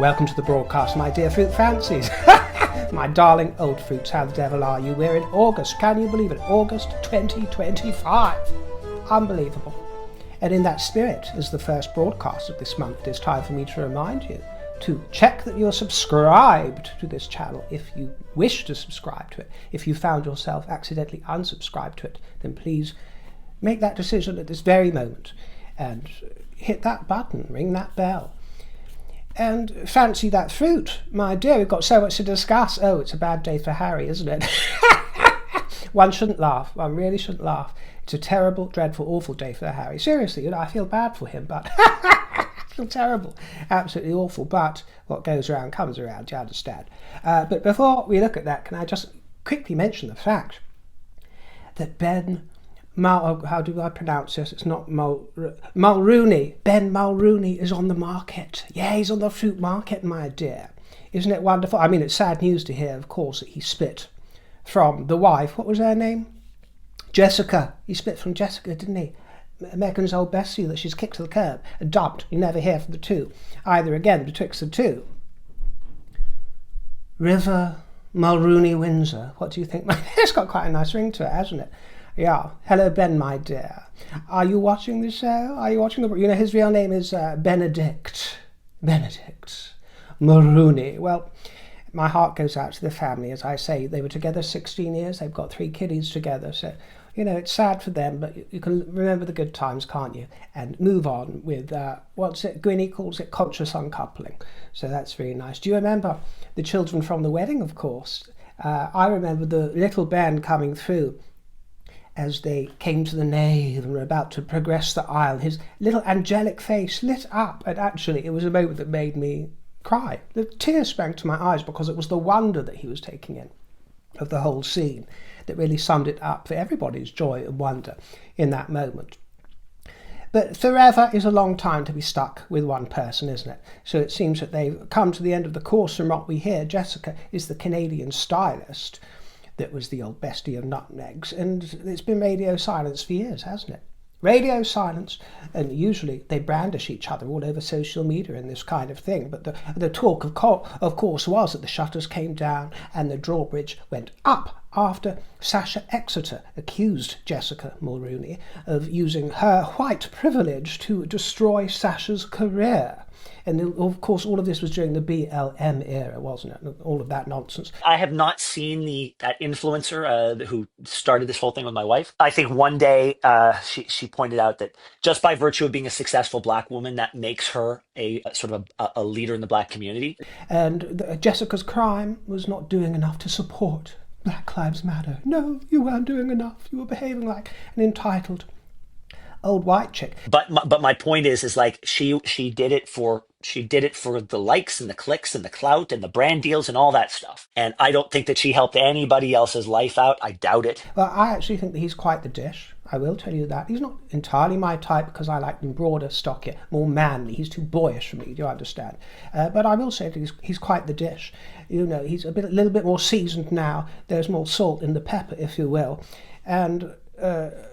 Welcome to the broadcast, my dear fruit fancies. My darling old fruits, how the devil are you? We're in August, can you believe it? August 2025. Unbelievable. And in that spirit, as the first broadcast of this month, it is time for me to remind you to check that you're subscribed to this channel if you wish to subscribe to it. If you found yourself accidentally unsubscribed to it, then please make that decision at this very moment and hit that button, ring that bell. And fancy that fruit. My dear, we've got so much to discuss. Oh, it's a bad day for Harry, isn't it? One shouldn't laugh. One really shouldn't laugh. It's a terrible, dreadful, awful day for Harry. Seriously, I feel bad for him, but I feel terrible. Absolutely awful. But what goes around comes around, do you understand? But before we look at that, can I just quickly mention the fact that how do I pronounce this? It's not Mulroney. Ben Mulroney is on the market. Yeah, he's on the fruit market, my dear. Isn't it wonderful? I mean, it's sad news to hear, of course, that he split from the wife. What was her name? Jessica. He split from Jessica, didn't he? Meghan's old bestie that she's kicked to the curb and dumped. You never hear from the two either again betwixt the two. River Mulroney Windsor. What do you think? It's got quite a nice ring to it, hasn't it? Yeah. Hello, Ben, my dear. Are you watching the show? Are you watching the... You know, his real name is Benedict Mulroney. Well, my heart goes out to the family. As I say, they were together 16 years. They've got 3 kiddies together. So, you know, it's sad for them, but you can remember the good times, can't you? And move on with, what's it? Gwynnie calls it conscious uncoupling. So that's really nice. Do you remember the children from the wedding, of course? I remember the little band coming through as they came to the nave and were about to progress the aisle. His little angelic face lit up, and actually it was a moment that made me cry. The tears sprang to my eyes because it was the wonder that he was taking in of the whole scene that really summed it up for everybody's joy and wonder in that moment. But forever is a long time to be stuck with one person, isn't it? So it seems that they've come to the end of the course from what we hear. Jessica is the Canadian stylist that was the old bestie of nutmegs, and it's been radio silence for years, hasn't it? Radio silence, and usually they brandish each other all over social media and this kind of thing, but the talk of course was that the shutters came down and the drawbridge went up after Sasha Exeter accused Jessica Mulroney of using her white privilege to destroy Sasha's career. And of course, all of this was during the BLM era, wasn't it? All of that nonsense. I have not seen that influencer who started this whole thing with my wife. I think one day she pointed out that just by virtue of being a successful Black woman, that makes her a sort of a leader in the Black community. And Jessica's crime was not doing enough to support Black Lives Matter. No, you weren't doing enough. You were behaving like an entitled old white chick. But my point is like she did it for the likes and the clicks and the clout and the brand deals and all that stuff. And I don't think that she helped anybody else's life out. I doubt it. Well, I actually think that he's quite the dish. I will tell you that. He's not entirely my type because I like him broader, stockier, more manly. He's too boyish for me, do you understand? But I will say that he's quite the dish. You know, he's a little bit more seasoned now. There's more salt in the pepper, if you will. And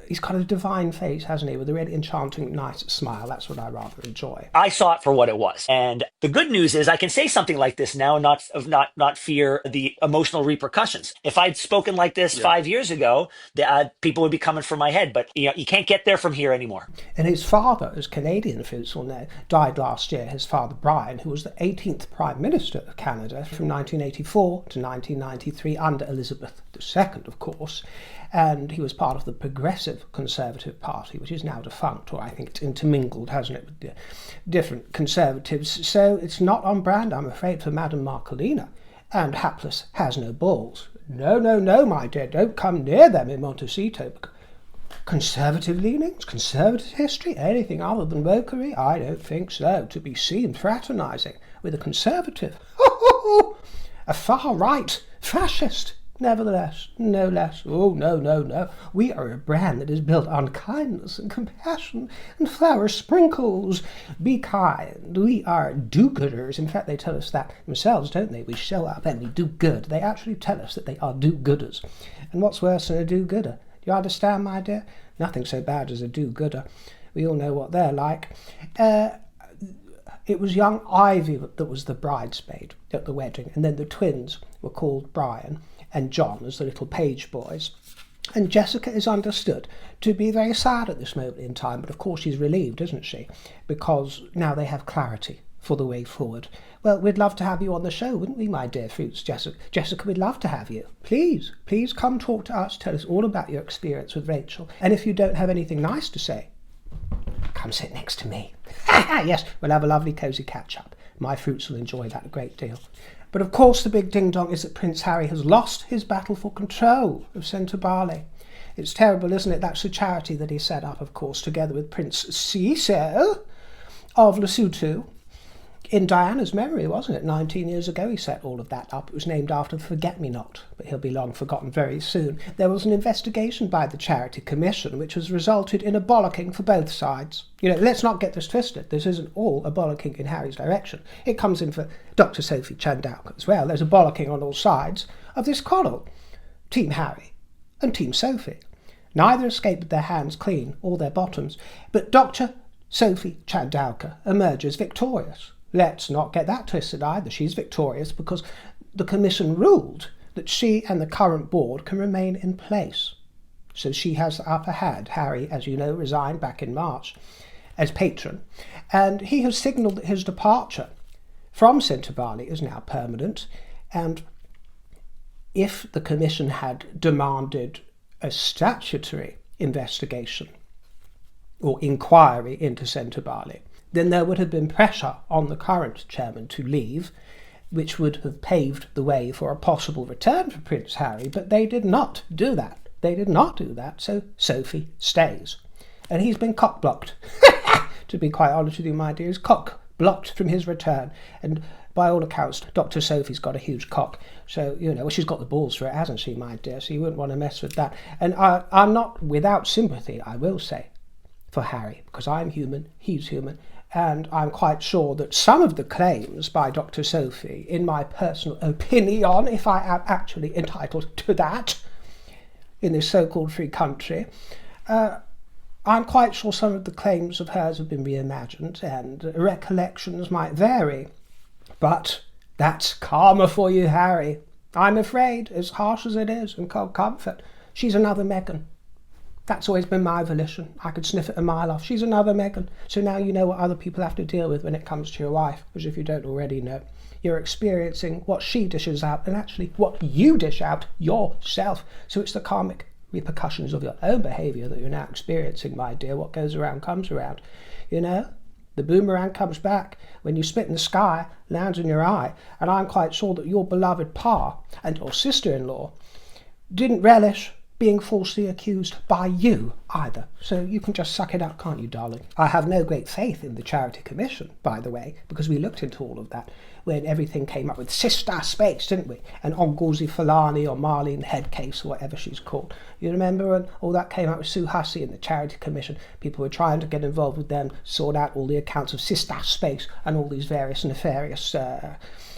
he's got a divine face, hasn't he, with a really enchanting, nice smile. That's what I rather enjoy. I saw it for what it was. And the good news is I can say something like this now and not fear the emotional repercussions. If I'd spoken like this 5 years ago, people would be coming for my head. But you can't get there from here anymore. And his father, as Canadian folks will know, died last year. His father, Brian, who was the 18th Prime Minister of Canada from 1984 to 1993 under Elizabeth II, of course. And he was part of the Progressive Conservative Party, which is now defunct, or I think it's intermingled, hasn't it, with the different Conservatives. So it's not on brand, I'm afraid, for Madame Markelina. And hapless has no balls. No, my dear, don't come near them in Montecito. Conservative leanings, conservative history, anything other than wokery? I don't think so. To be seen fraternising with a conservative. A far-right fascist. Nevertheless, no less. Oh, no. We are a brand that is built on kindness and compassion and flower sprinkles. Be kind. We are do-gooders. In fact, they tell us that themselves, don't they? We show up and we do good. They actually tell us that they are do-gooders. And what's worse than a do-gooder? Do you understand, my dear? Nothing so bad as a do-gooder. We all know what they're like. It was young Ivy that was the bridesmaid at the wedding, and then the twins were called Brian and John as the little page boys. And Jessica is understood to be very sad at this moment in time, but of course she's relieved, isn't she? Because now they have clarity for the way forward. Well, we'd love to have you on the show, wouldn't we, my dear Fruits? Jessica, we'd love to have you. Please come talk to us. Tell us all about your experience with Rachel. And if you don't have anything nice to say, come sit next to me. Yes, we'll have a lovely cosy catch-up. My Fruits will enjoy that a great deal. But of course the big ding-dong is that Prince Harry has lost his battle for control of Sentabale. It's terrible, isn't it? That's the charity that he set up, of course, together with Prince Cecil of Lesotho. In Diana's memory, wasn't it? 19 years ago he set all of that up. It was named after the Forget-Me-Not, but he'll be long forgotten very soon. There was an investigation by the Charity Commission which has resulted in a bollocking for both sides. Let's not get this twisted. This isn't all a bollocking in Harry's direction. It comes in for Dr. Sophie Chandauka as well. There's a bollocking on all sides of this quarrel. Team Harry and Team Sophie. Neither escaped their hands clean or their bottoms, but Dr. Sophie Chandauka emerges victorious. Let's not get that twisted either. She's victorious because the commission ruled that she and the current board can remain in place. So she has the upper hand. Harry, as you know, resigned back in March as patron, and he has signalled that his departure from Sentabale is now permanent, and if the commission had demanded a statutory investigation or inquiry into Sentabale, then there would have been pressure on the current chairman to leave, which would have paved the way for a possible return for Prince Harry, but they did not do that. So Sophie stays. And he's been cock-blocked. To be quite honest with you, my dear, he's cock-blocked from his return. And by all accounts, Dr. Sophie's got a huge cock. So, she's got the balls for it, hasn't she, my dear? So you wouldn't want to mess with that. And I'm not without sympathy, I will say, for Harry, because I'm human, he's human. And I'm quite sure that some of the claims by Dr. Sophie, in my personal opinion, if I am actually entitled to that in this so-called free country, I'm quite sure some of the claims of hers have been reimagined and recollections might vary. But that's karma for you, Harry. I'm afraid, as harsh as it is, and cold comfort, she's another Meghan. That's always been my volition. I could sniff it a mile off. She's another Meghan. So now you know what other people have to deal with when it comes to your wife, because if you don't already know, you're experiencing what she dishes out and actually what you dish out yourself. So it's the karmic repercussions of your own behaviour that you're now experiencing, my dear. What goes around comes around. The boomerang comes back. When you spit in the sky, lands in your eye. And I'm quite sure that your beloved pa and your sister-in-law didn't relish being falsely accused by you either. So you can just suck it up, can't you, darling? I have no great faith in the Charity Commission, by the way, because we looked into all of that when everything came up with Sister Space, didn't we? And Ngozi Fulani or Marlene Headcase or whatever she's called. You remember when all that came out with Sue Hussey and the Charity Commission? People were trying to get involved with them, sort out all the accounts of Sister Space and all these various nefarious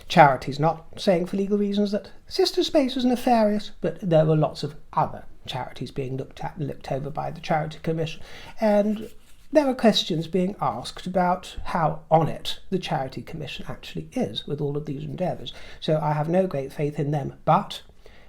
charities. Not saying for legal reasons that Sister Space was nefarious, but there were lots of other charities being looked at and looked over by the Charity Commission. And there were questions being asked about how on it the Charity Commission actually is with all of these endeavours. So I have no great faith in them, but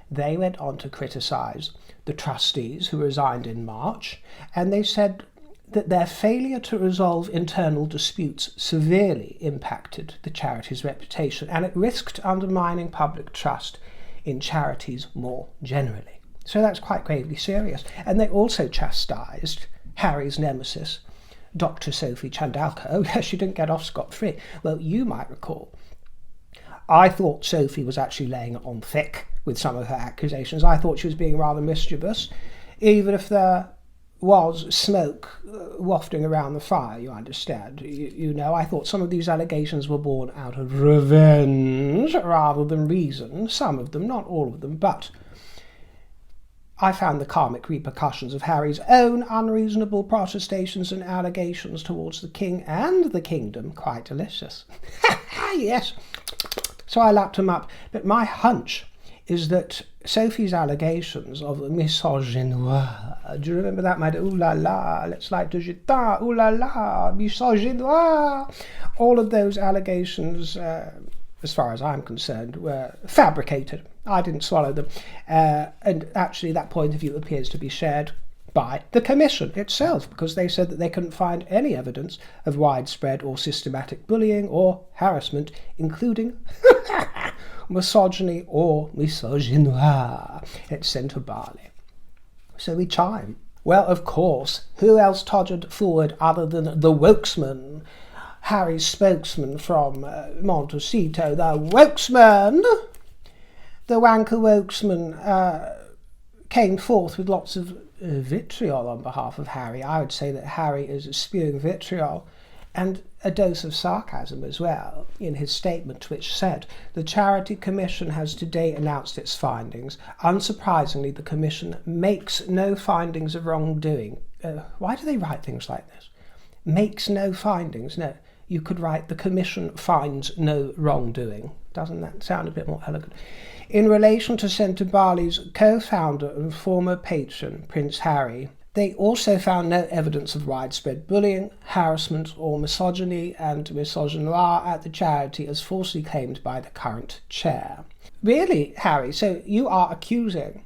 they went on to criticise the trustees who resigned in March, and they said that their failure to resolve internal disputes severely impacted the charity's reputation, and it risked undermining public trust in charities more generally. So that's quite gravely serious. And they also chastised Harry's nemesis, Dr. Sophie Chandauka. Oh yes, she didn't get off scot-free. Well, you might recall, I thought Sophie was actually laying it on thick with some of her accusations. I thought she was being rather mischievous, even if there was smoke wafting around the fire, you understand. I thought some of these allegations were born out of revenge rather than reason. Some of them, not all of them, but I found the karmic repercussions of Harry's own unreasonable protestations and allegations towards the king and the kingdom quite delicious. Yes. So I lapped him up. But my hunch is that Sophie's allegations of misogynoir, do you remember that, my dear? Ooh la la, let's like de gitan, ooh la la, misogynoir. All of those allegations, as far as I'm concerned, were fabricated. I didn't swallow them. And actually that point of view appears to be shared by the Commission itself, because they said that they couldn't find any evidence of widespread or systematic bullying or harassment, including misogyny or misogynoir at Sentabale. So we chime. Well, of course, who else tottered forward other than the wokesman, Harry's spokesman from Montecito, the wokesman? The wanker wokesman came forth with lots of vitriol on behalf of Harry. I would say that Harry is spewing vitriol and a dose of sarcasm as well in his statement, which said, "The Charity Commission has today announced its findings. Unsurprisingly, the Commission makes no findings of wrongdoing." Why do they write things like this? Makes no findings. No, you could write, "The Commission finds no wrongdoing." Doesn't that sound a bit more elegant? In relation to Sentabale's co-founder and former patron, Prince Harry, they also found no evidence of widespread bullying, harassment or misogyny and misogynoir at the charity as falsely claimed by the current chair. Really, Harry, so you are accusing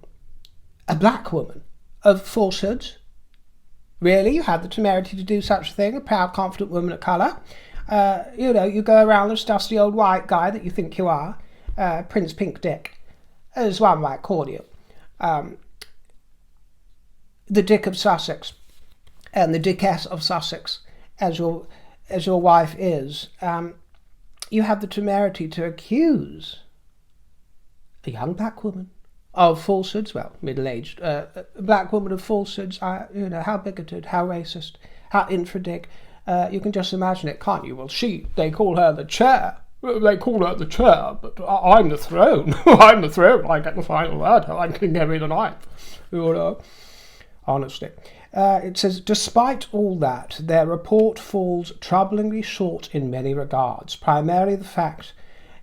a black woman of falsehoods? Really? You had the temerity to do such a thing, a proud, confident woman of colour? You go around this dusty old white guy that you think you are, Prince Pink Dick, as one might call you. The Dick of Sussex, and the Dickess of Sussex, as your wife is. You have the temerity to accuse a young black woman of falsehoods, well, middle-aged, a black woman of falsehoods. How bigoted, how racist, how infra-dig. You can just imagine it, can't you? Well, they call her the chair. They call her the chair, but I'm the throne. I'm the throne. I get the final word. I'm King Henry the Ninth. Honestly. It says, despite all that, their report falls troublingly short in many regards, primarily the fact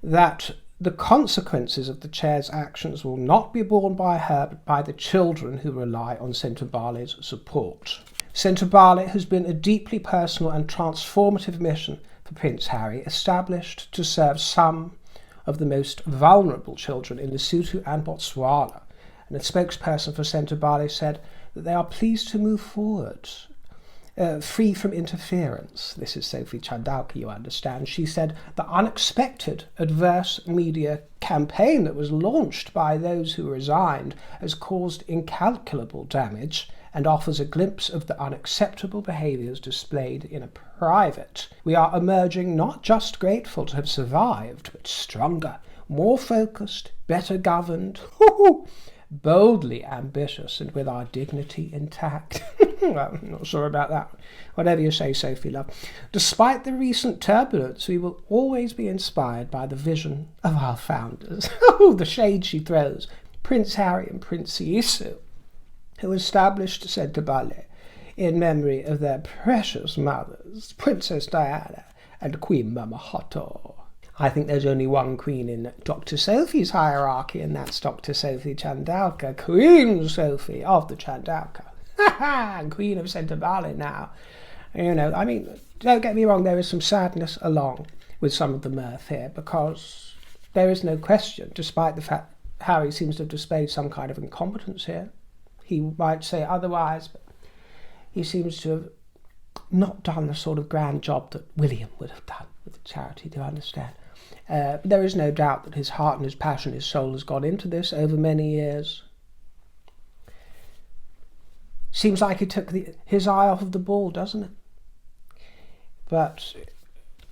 that the consequences of the chair's actions will not be borne by her, but by the children who rely on Sentabale's support. Sentabale has been a deeply personal and transformative mission for Prince Harry, established to serve some of the most vulnerable children in Lesotho and Botswana. And a spokesperson for Sentabale said that they are pleased to move forward, free from interference. This is Sophie Chandauka, you understand. She said the unexpected adverse media campaign that was launched by those who resigned has caused incalculable damage and offers a glimpse of the unacceptable behaviours displayed in a private. We are emerging not just grateful to have survived, but stronger, more focused, better governed, boldly ambitious, and with our dignity intact. Well, I'm not sure about that. Whatever you say, Sophie, love. Despite the recent turbulence, we will always be inspired by the vision of our founders. Oh, the shade she throws. Prince Harry and Prince Yisu, who established Sentabale in memory of their precious mothers, Princess Diana and Queen Mamahoto. I think there's only one queen in Dr. Sophie's hierarchy, and that's Dr. Sophie Chandauka, Queen Sophie of the Chandauka. Queen of Sentabale now. Don't get me wrong, there is some sadness along with some of the mirth here, because there is no question, despite the fact Harry seems to have displayed some kind of incompetence here. He might say otherwise, but he seems to have not done the sort of grand job that William would have done with the charity, do you understand? There is no doubt that his heart and his passion, his soul has gone into this over many years. Seems like he took his eye off of the ball, doesn't it? But,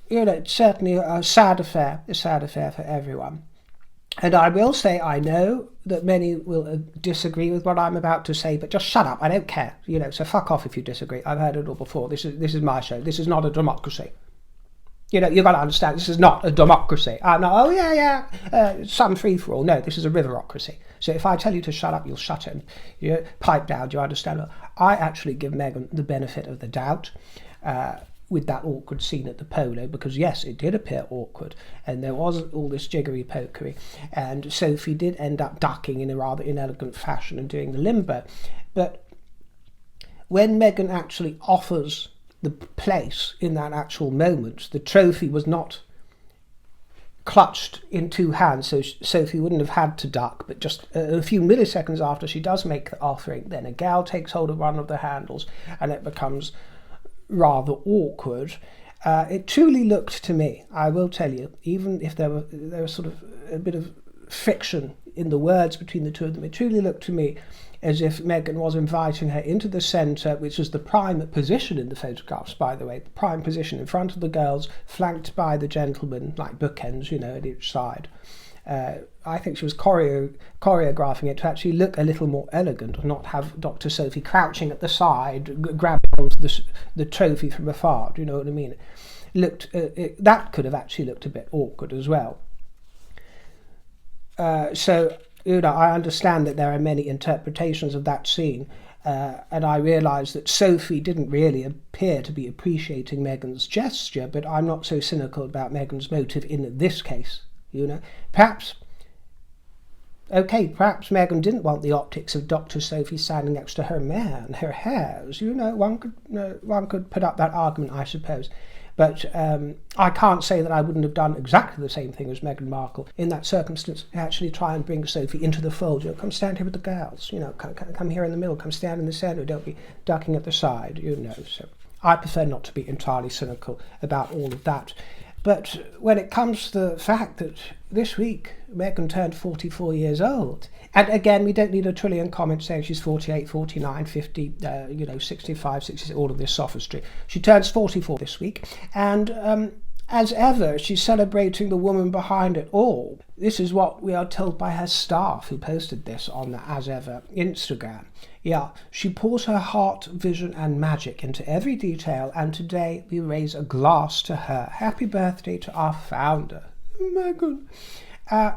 it's certainly a sad affair for everyone. And I will say, I know that many will disagree with what I'm about to say, but just shut up. I don't care. So fuck off if you disagree. I've heard it all before. This is my show. This is not a democracy. You've got to understand, this is not a democracy. Some free-for-all. No, this is a riverocracy. So if I tell you to shut up, you'll shut it. Pipe down, do you understand? I actually give Meghan the benefit of the doubt. with that awkward scene at the polo, because yes, it did appear awkward and there was all this jiggery pokery, and Sophie did end up ducking in a rather inelegant fashion and doing the limbo. But when Meghan actually offers the place in that actual moment, the trophy was not clutched in two hands, so Sophie wouldn't have had to duck, but just a few milliseconds after she does make the offering, then a gal takes hold of one of the handles and it becomes rather awkward. It truly looked to me, I will tell you, even if there was sort of a bit of friction in the words between the two of them, it truly looked to me as if Meghan was inviting her into the centre, which is the prime position in the photographs, by the way, the prime position in front of the girls, flanked by the gentlemen, like bookends, at each side. I think she was choreographing it to actually look a little more elegant, and not have Dr. Sophie crouching at the side, grabbing onto the trophy from afar. Do you know what I mean? That could have actually looked a bit awkward as well. So I understand that there are many interpretations of that scene, and I realise that Sophie didn't really appear to be appreciating Meghan's gesture, but I'm not so cynical about Meghan's motive in this case. Perhaps Meghan didn't want the optics of Dr. Sophie standing next to her man, her hairs. One could put up that argument, I suppose. But I can't say that I wouldn't have done exactly the same thing as Meghan Markle in that circumstance. Actually try and bring Sophie into the fold. Come stand here with the girls. Come here in the middle. Come stand in the centre. Don't be ducking at the side. So I prefer not to be entirely cynical about all of that. But when it comes to the fact that this week Meghan turned 44 years old, and again, we don't need a trillion comments saying she's 48, 49, 50, 65, 66, all of this sophistry. She turns 44 this week, and as ever, she's celebrating the woman behind it all. This is what we are told by her staff, who posted this on the As Ever Instagram. Yeah, she pours her heart, vision and magic into every detail, and today we raise a glass to her. Happy birthday to our founder, Meghan.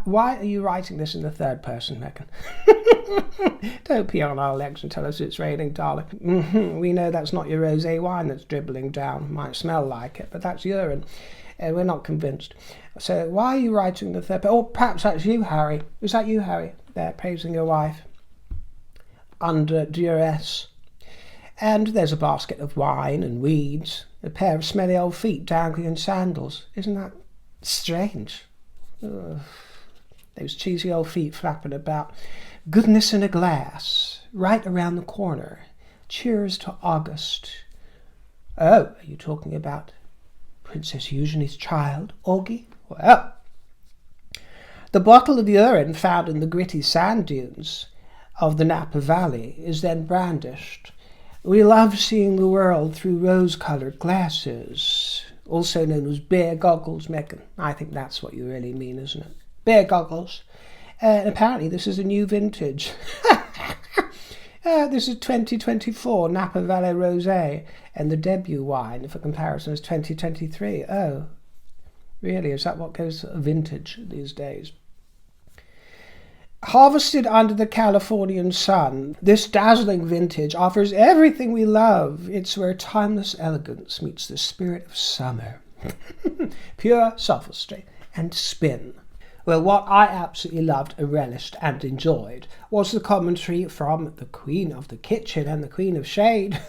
Why are you writing this in the third person, Meghan? Don't pee on our legs and tell us it's raining, darling. We know that's not your rosé wine that's dribbling down. Might smell like it, but that's urine. We're not convinced. So why are you writing the third person? Or perhaps that's you, Harry. Is that you, Harry? There, praising your wife under duress. And there's a basket of wine and weeds, a pair of smelly old feet dangling in sandals. Isn't that strange? Ugh. Those cheesy old feet flapping about. Goodness in a glass, right around the corner. Cheers to August. Oh, are you talking about Princess Eugenie's child, Augie? Well, the bottle of urine found in the gritty sand dunes of the Napa Valley is then brandished. We love seeing the world through rose-coloured glasses, also known as bear goggles, Meghan. I think that's what you really mean, isn't it? Bear goggles. Apparently this is a new vintage. This is 2024 Napa Valley Rosé, and the debut wine, for comparison, is 2023. Oh, really? Is that what goes vintage these days? Harvested under the Californian sun, this dazzling vintage offers everything we love. It's where timeless elegance meets the spirit of summer. Pure sophistry and spin. Well, what I absolutely loved, relished and enjoyed was the commentary from the Queen of the Kitchen and the Queen of Shade,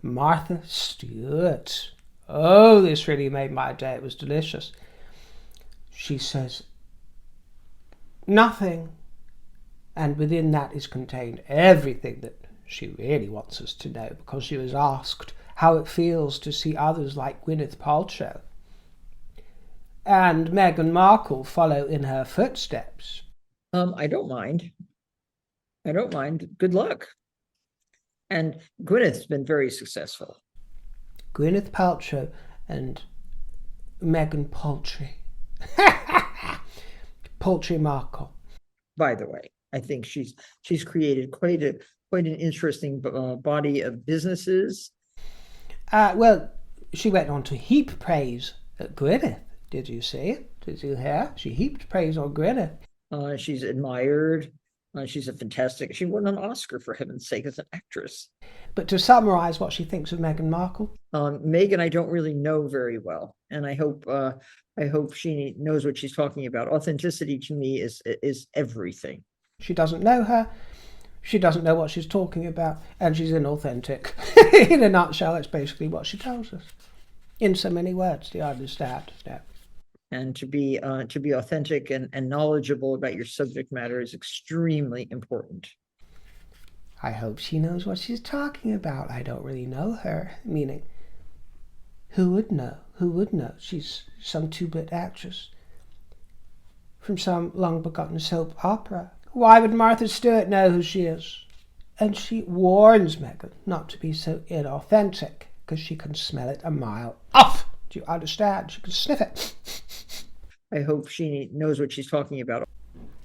Martha Stewart. Oh, this really made my day. It was delicious. She says, nothing, and within that is contained everything that she really wants us to know, because she was asked how it feels to see others like Gwyneth Paltrow and Meghan Markle follow in her footsteps. I don't mind. Good luck. And Gwyneth's been very successful. Gwyneth Paltrow and Meghan Paltry. Paltry Markle. By the way, I think she's created quite an interesting body of businesses. Well, she went on to heap praise at Gwyneth. Did you see it? Did you hear? She heaped praise on Gwyneth. She's admired. She's a fantastic. She won an Oscar, for heaven's sake, as an actress. But to summarise what she thinks of Meghan Markle. Meghan, I don't really know very well, and I hope she knows what she's talking about. Authenticity to me is everything. She doesn't know her. She doesn't know what she's talking about, and she's inauthentic. In a nutshell, that's basically what she tells us. In so many words, do you understand? No. And to be authentic and knowledgeable about your subject matter is extremely important. I hope she knows what she's talking about. I don't really know her. Meaning, who would know? Who would know? She's some two-bit actress from some long-begotten soap opera. Why would Martha Stewart know who she is? And she warns Meghan not to be so inauthentic, because she can smell it a mile off. Do you understand? She can sniff it. I hope she knows what she's talking about.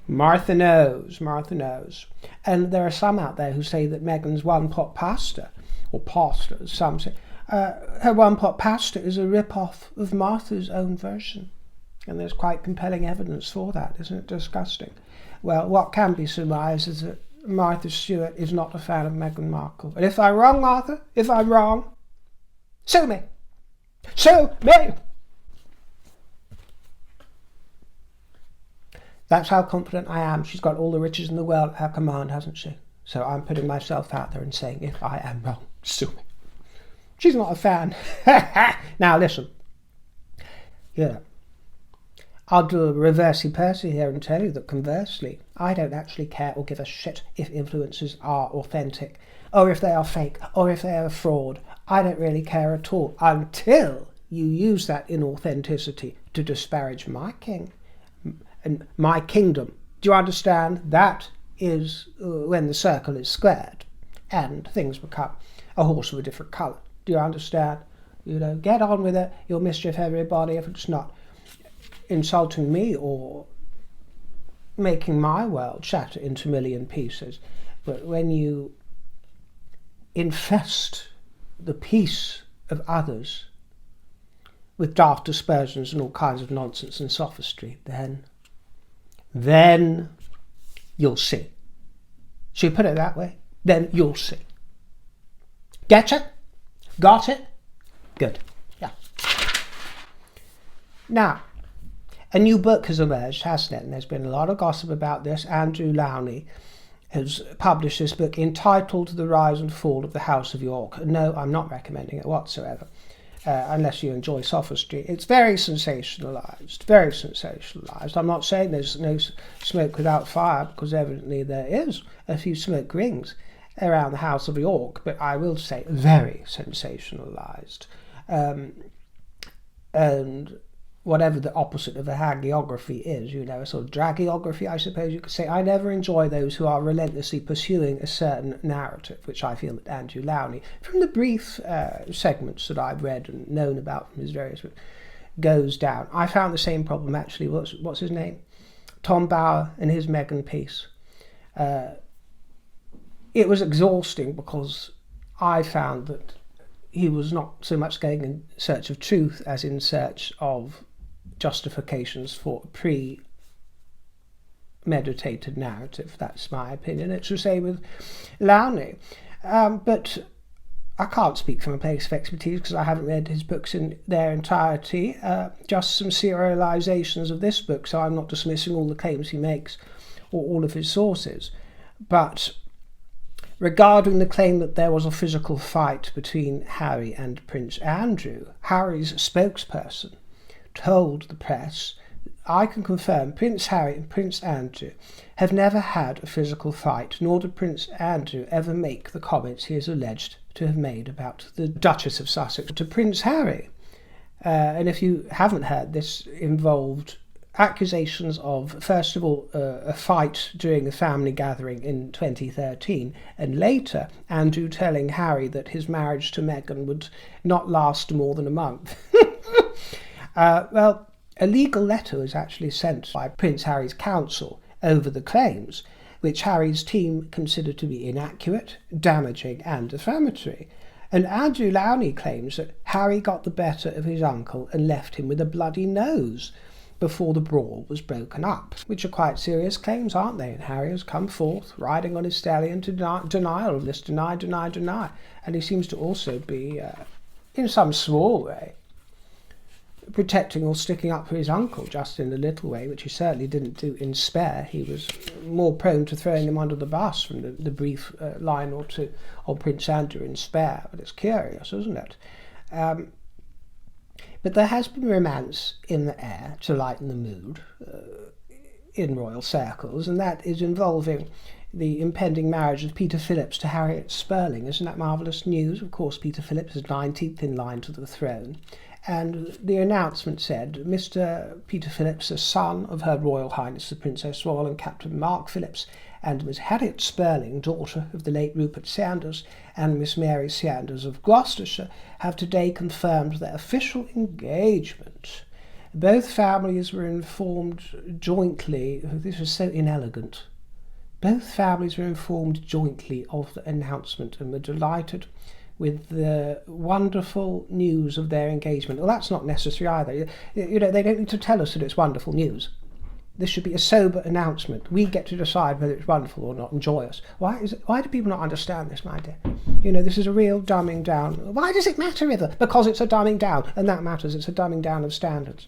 Martha knows. Martha knows. And there are some out there who say that Meghan's one-pot pasta, or pasta as some say, her one-pot pasta is a rip-off of Martha's own version. And there's quite compelling evidence for that. Isn't it disgusting? Well, what can be surmised is that Martha Stewart is not a fan of Meghan Markle. And if I'm wrong, Martha, if I'm wrong, sue me. Sue me! That's how confident I am. She's got all the riches in the world at her command, hasn't she? So I'm putting myself out there and saying, if I am wrong, sue me. She's not a fan. Now listen. Yeah. I'll do a reversey-persy here and tell you that conversely, I don't actually care or give a shit if influencers are authentic, or if they are fake, or if they are fraud. I don't really care at all until you use that inauthenticity to disparage my king and my kingdom. Do you understand? That is when the circle is squared and things become a horse of a different colour. Do you understand? You know, get on with it. You'll mischief everybody if it's not insulting me or making my world shatter into a million pieces. But when you infest the peace of others with daft aspersions and all kinds of nonsense and sophistry, then you'll see. Should we put it that way? Then you'll see. Getcha? Got it? Good. Yeah. Now, a new book has emerged, hasn't it? And there's been a lot of gossip about this. Andrew Lowney has published this book entitled The Rise and Fall of the House of York. No, I'm not recommending it whatsoever, unless you enjoy sophistry. It's very sensationalised, very sensationalised. I'm not saying there's no smoke without fire, because evidently there is a few smoke rings around the House of York, but I will say very sensationalised. And whatever the opposite of a hagiography is, you know, a sort of dragiography, I suppose you could say. I never enjoy those who are relentlessly pursuing a certain narrative, which I feel that Andrew Lowney, from the brief segments that I've read and known about from his various books, goes down. I found the same problem, actually. What's his name? Tom Bauer and his Meghan piece. It was exhausting because I found that he was not so much going in search of truth as in search of justifications for a premeditated narrative. That's my opinion. It's the same with Lowney. But I can't speak from a place of expertise because I haven't read his books in their entirety, just some serializations of this book, so I'm not dismissing all the claims he makes or all of his sources. But regarding the claim that there was a physical fight between Harry and Prince Andrew, Harry's spokesperson told the press, I can confirm Prince Harry and Prince Andrew have never had a physical fight, nor did Prince Andrew ever make the comments he is alleged to have made about the Duchess of Sussex to Prince Harry. And if you haven't heard, this involved accusations of, first of all, a fight during a family gathering in 2013, and later Andrew telling Harry that his marriage to Meghan would not last more than a month. Well, a legal letter was actually sent by Prince Harry's counsel over the claims, which Harry's team considered to be inaccurate, damaging and defamatory. And Andrew Lowney claims that Harry got the better of his uncle and left him with a bloody nose. before the brawl was broken up, which are quite serious claims, aren't they? And Harry has come forth, riding on his stallion to denial of this, deny, and he seems to also be, in some small way, protecting or sticking up for his uncle, just in a little way, which he certainly didn't do in Spare. He was more prone to throwing him under the bus from the brief line or two of Prince Andrew in Spare. But it's curious, isn't it? But there has been romance in the air to lighten the mood in royal circles, and that is involving the impending marriage of Peter Phillips to Harriet Spurling. Isn't that marvellous news? Of course, Peter Phillips is 19th in line to the throne. And the announcement said, Mr. Peter Phillips, the son of Her Royal Highness the Princess Royal and Captain Mark Phillips, and Miss Harriet Spurling, daughter of the late Rupert Sanders, and Miss Mary Sanders of Gloucestershire, have today confirmed their official engagement. Both families were informed jointly, this is so inelegant, both families were informed jointly of the announcement and were delighted with the wonderful news of their engagement. Well, that's not necessary either. You know, they don't need to tell us that it's wonderful news. This should be a sober announcement. We get to decide whether it's wonderful or not, and joyous. Why do people not understand this, my dear? You know, this is a real dumbing down. Why does it matter, River? Because it's a dumbing down, and that matters. It's a dumbing down of standards.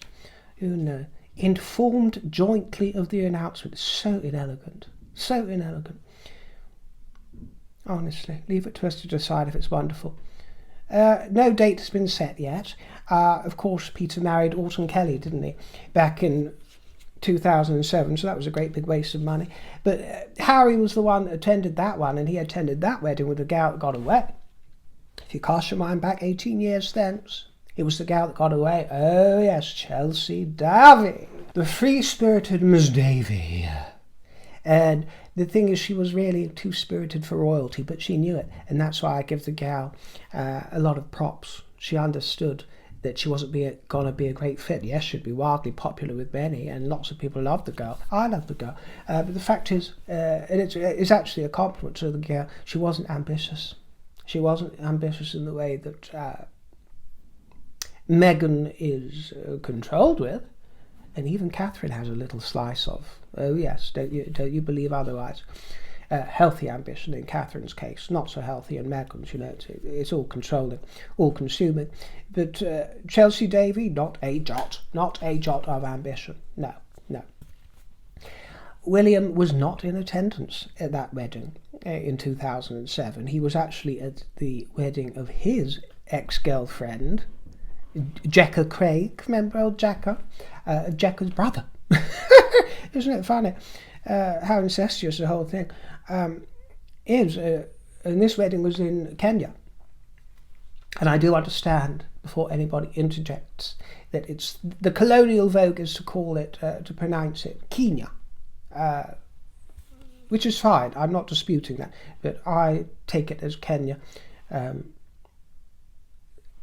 You know, informed jointly of the announcement. So inelegant. So inelegant. Honestly, leave it to us to decide if it's wonderful. No date has been set yet. Of course, Peter married Autumn Kelly, didn't he? Back in 2007, so that was a great big waste of money. But Harry was the one that attended that one, and he attended that wedding with the gal that got away. If you cast your mind back 18 years thence, it was the gal that got away. Oh yes, Chelsea Davy, the free-spirited Miss Davy. And the thing is, she was really too spirited for royalty, but she knew it, and that's why I give the gal a lot of props. She understood that she wasn't going to be a great fit. Yes, she'd be wildly popular with many, and lots of people loved the girl. I love the girl. But the fact is, and it's actually a compliment to the girl, she wasn't ambitious. She wasn't ambitious in the way that Meghan is controlled with, and even Catherine has a little slice of. Oh yes, don't you believe otherwise? Healthy ambition in Catherine's case, not so healthy in Meghan's. You know, it's all controlling, all consuming. But Chelsea Davy, not a jot of ambition. No. William was not in attendance at that wedding in 2007. He was actually at the wedding of his ex-girlfriend, Jekka Craig. Remember old Jekka? Jekka's brother. Isn't it funny how incestuous the whole thing is? And this wedding was in Kenya. And I do understand, before anybody interjects, that it's the colonial vogue is to call it, to pronounce it Kenya, which is fine. I'm not disputing that, but I take it as Kenya.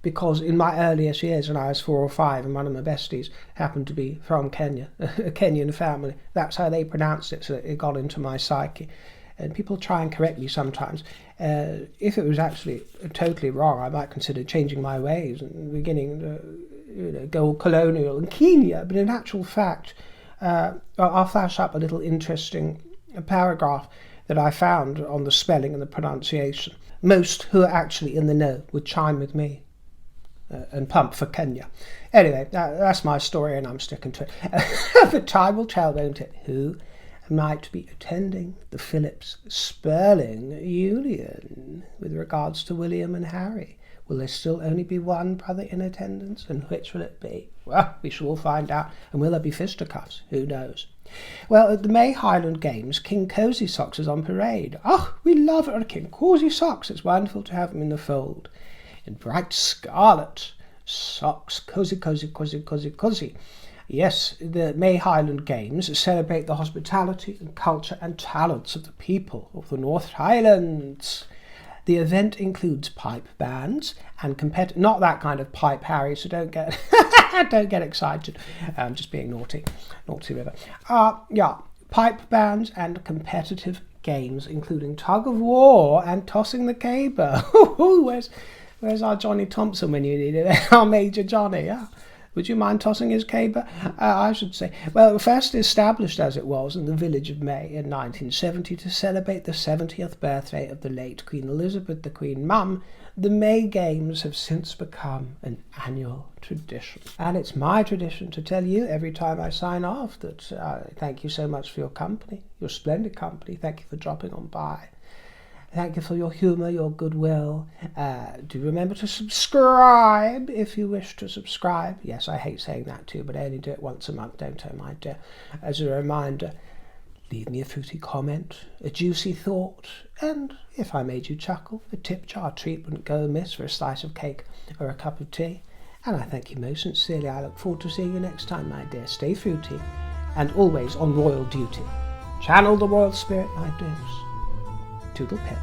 Because in my earliest years, when I was 4 or 5, and one of my besties happened to be from Kenya, a Kenyan family, that's how they pronounced it, so it got into my psyche. And people try and correct me sometimes. If it was actually totally wrong, I might consider changing my ways and beginning to go colonial in Kenya. But in actual fact, I'll flash up a little interesting paragraph that I found on the spelling and the pronunciation. Most who are actually in the know would chime with me. And pump for Kenya. Anyway, that's my story, and I'm sticking to it. But time will tell, won't it, who might be attending the Phillips-Spurling union with regards to William and Harry. Will there still only be one brother in attendance, and which will it be? Well, we shall all find out. And will there be fisticuffs? Who knows? Well, at the May Highland Games, King Cosy Socks is on parade. Oh, we love our King Cosy Socks. It's wonderful to have him in the fold. In bright scarlet socks, cosy. Yes, the May Highland Games celebrate the hospitality and culture and talents of the people of the North Highlands. The event includes pipe bands and not that kind of pipe, Harry, so don't get don't get excited. I'm just being naughty River. Pipe bands and competitive games, including tug of war and tossing the caber. Where's our Johnny Thompson when you need it? Our Major Johnny, yeah. Would you mind tossing his caber? I should say. Well, first established as it was in the village of May in 1970 to celebrate the 70th birthday of the late Queen Elizabeth, the Queen Mum, the May Games have since become an annual tradition. And it's my tradition to tell you every time I sign off that thank you so much for your company, your splendid company. Thank you for dropping on by. Thank you for your humour, your goodwill. Do remember to subscribe if you wish to subscribe. Yes, I hate saying that too, but I only do it once a month, don't I, my dear? As a reminder, leave me a fruity comment, a juicy thought, and if I made you chuckle, a tip jar treat wouldn't go amiss for a slice of cake or a cup of tea. And I thank you most sincerely. I look forward to seeing you next time, my dear. Stay fruity and always on royal duty. Channel the royal spirit, my dears. Toodle pip.